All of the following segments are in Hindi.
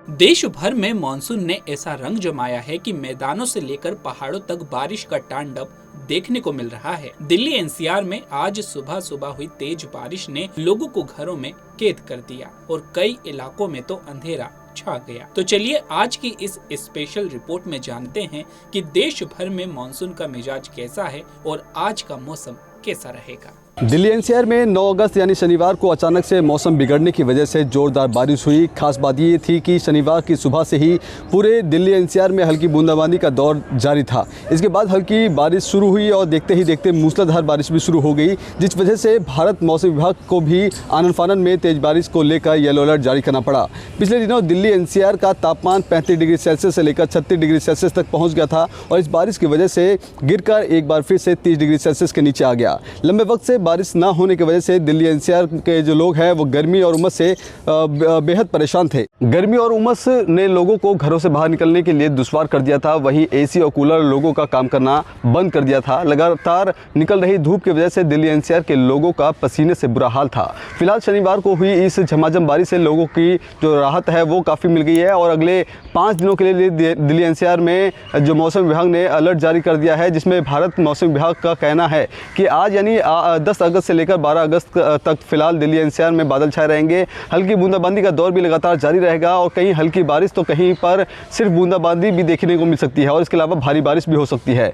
देश भर में मानसून ने ऐसा रंग जमाया है कि मैदानों से लेकर पहाड़ों तक बारिश का तांडव देखने को मिल रहा है। दिल्ली एनसीआर में आज सुबह सुबह हुई तेज बारिश ने लोगों को घरों में कैद कर दिया और कई इलाकों में तो अंधेरा छा गया। तो चलिए आज की इस स्पेशल रिपोर्ट में जानते हैं कि देश भर में मानसून का मिजाज कैसा है और आज का मौसम कैसा रहेगा। दिल्ली एनसीआर में 9 अगस्त यानी शनिवार को अचानक से मौसम बिगड़ने की वजह से जोरदार बारिश हुई। खास बात ये थी कि शनिवार की सुबह से ही पूरे दिल्ली एनसीआर में हल्की बूंदाबांदी का दौर जारी था। इसके बाद हल्की बारिश शुरू हुई और देखते ही देखते मूसलाधार बारिश भी शुरू हो गई, जिस वजह से भारत मौसम विभाग को भी आनन फानन में तेज बारिश को लेकर येलो अलर्ट जारी करना पड़ा। पिछले दिनों दिल्ली एनसीआर का तापमान 35 डिग्री सेल्सियस से लेकर 36 डिग्री सेल्सियस तक पहुँच गया था और इस बारिश की वजह से गिरकर एक बार फिर से 30 डिग्री सेल्सियस के नीचे आ गया। लंबे वक्त से बारिश न होने की वजह से दिल्ली एनसीआर के जो लोग हैं वो गर्मी और उमस से बेहद परेशान थे। गर्मी और उमस ने लोगों को घरों से बाहर निकलने के लिए दुश्वार कर दिया था। वहीं एसी और कूलर लोगों का काम करना बंद कर दिया था। लगातार निकल रही धूप की वजह से दिल्ली एनसीआर के लोगों का पसीने से बुरा हाल था। फिलहाल शनिवार को हुई इस झमाझम बारिश से लोगों की जो राहत है वो काफ़ी मिल गई है और अगले 5 दिनों के लिए दिल्ली एनसीआर में जो मौसम विभाग ने अलर्ट जारी कर दिया है, जिसमें भारत मौसम विभाग का कहना है कि आज यानी 10 अगस्त से लेकर 12 अगस्त तक फिलहाल दिल्ली एनसीआर में बादल छाए रहेंगे। हल्की बूंदाबांदी का दौर भी लगातार जारी रहेगा और कहीं हल्की बारिश तो कहीं पर सिर्फ बूंदाबांदी भी देखने को मिल सकती है और इसके अलावा भारी बारिश भी हो सकती है।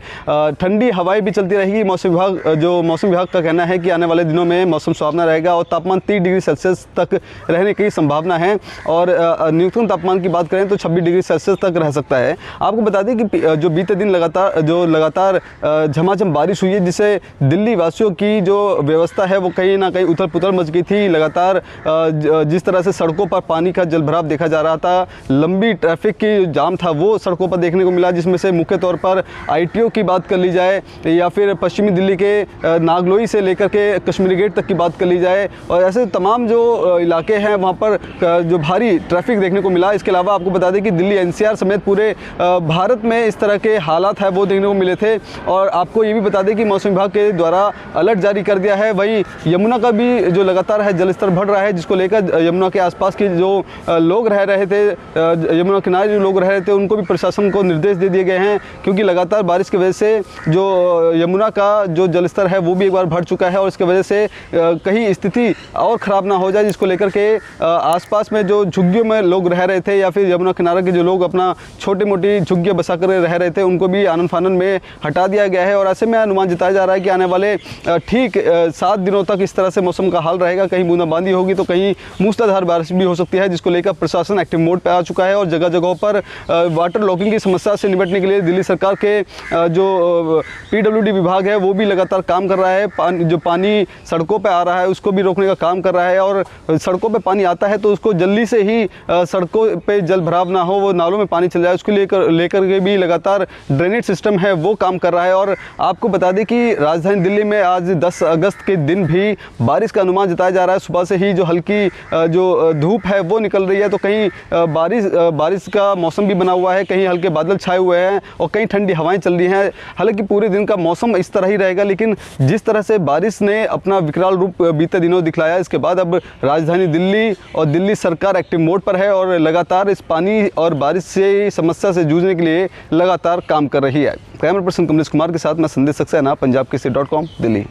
ठंडी हवाएं भी चलती रहेगी। मौसम विभाग का कहना है कि आने वाले दिनों में मौसम सुहावना रहेगा और तापमान 30 डिग्री सेल्सियस तक रहने की संभावना है और न्यूनतम तापमान की बात करें तो 26 डिग्री सेल्सियस तक रह सकता है। आपको बता दें कि जो बीते दिन लगातार झमाझम बारिश हुई है, जिससे दिल्ली वासियों की जो व्यवस्था है वो कहीं ना कहीं उथल पुथल मच गई थी। लगातार जिस तरह से सड़कों पर पानी का जलभराव देखा जा रहा था, लंबी ट्रैफिक की जाम था वो सड़कों पर देखने को मिला, जिसमें से मुख्य तौर पर आईटीओ की बात कर ली जाए या फिर पश्चिमी दिल्ली के नागलोई से लेकर के कश्मीरी गेट तक की बात कर ली जाए और ऐसे तमाम जो इलाके हैं वहाँ पर जो भारी ट्रैफिक देखने को मिला। इसके अलावा आपको बता दें कि दिल्ली एनसीआर समेत पूरे भारत में इस तरह के हालात है वो देखने को मिले थे और आपको ये भी बता दें कि मौसम विभाग के द्वारा अलर्ट जारी कर दिया है। वहीं यमुना का भी जो लगातार है जलस्तर बढ़ रहा है, जिसको लेकर यमुना के आसपास के जो लोग रह रहे थे, यमुना किनारे जो लोग रह रहे थे, उनको भी प्रशासन को निर्देश दे दिए गए हैं क्योंकि लगातार बारिश की वजह से जो यमुना का जो जलस्तर है वो भी एक बार बढ़ चुका है और इसकी वजह से कहीं स्थिति और ख़राब ना हो जाए, जिसको लेकर के आसपास में जो झुग्गियों में लोग रह रहे थे या फिर यमुना किनारे के जो लोग अपना छोटी मोटी झुग्गियाँ बसा कर रह रहे थे उनको भी आनन फानन में हटा दिया गया है और ऐसे में अनुमान जताया जा रहा है कि आने वाले ठीक 7 दिनों तक इस तरह से मौसम का हाल रहेगा। कहीं बूंदाबांदी होगी तो कहीं मूसलाधार बारिश भी हो सकती है, जिसको लेकर प्रशासन एक्टिव मोड पर आ चुका है और जगह जगहों पर वाटर लॉकिंग की समस्या से निपटने के लिए दिल्ली सरकार के जो पीडब्ल्यूडी विभाग है वो भी लगातार काम कर रहा है। जो पानी सड़कों पर आ रहा है उसको भी रोकने का काम कर रहा है और सड़कों पर पानी आता है तो उसको जल्दी से ही सड़कों पर जल भराव ना हो, वो नालों में पानी चल जाए, उसको लेकर के भी लगातार ड्रेनेज सिस्टम है वो काम कर रहा है। और आपको बता दें कि राजधानी दिल्ली में आज 10 अगस्त के दिन भी बारिश का अनुमान जताया जा रहा है। सुबह से ही जो हल्की जो धूप है वो निकल रही है तो कहीं बारिश का मौसम भी बना हुआ है, कहीं हल्के बादल छाए हुए हैं और कहीं ठंडी हवाएं चल रही हैं। हालांकि पूरे दिन का मौसम इस तरह ही रहेगा, लेकिन जिस तरह से बारिश ने अपना विकराल रूप बीते दिनों दिखलाया, इसके बाद अब राजधानी दिल्ली और दिल्ली सरकार एक्टिव मोड पर है और लगातार इस पानी और बारिश से समस्या से जूझने के लिए लगातार काम कर रही है। कैमरा पर्सन कमलेश कुमार के साथ मैं संदेश सक्सेना, पंजाब केसरी.com, दिल्ली।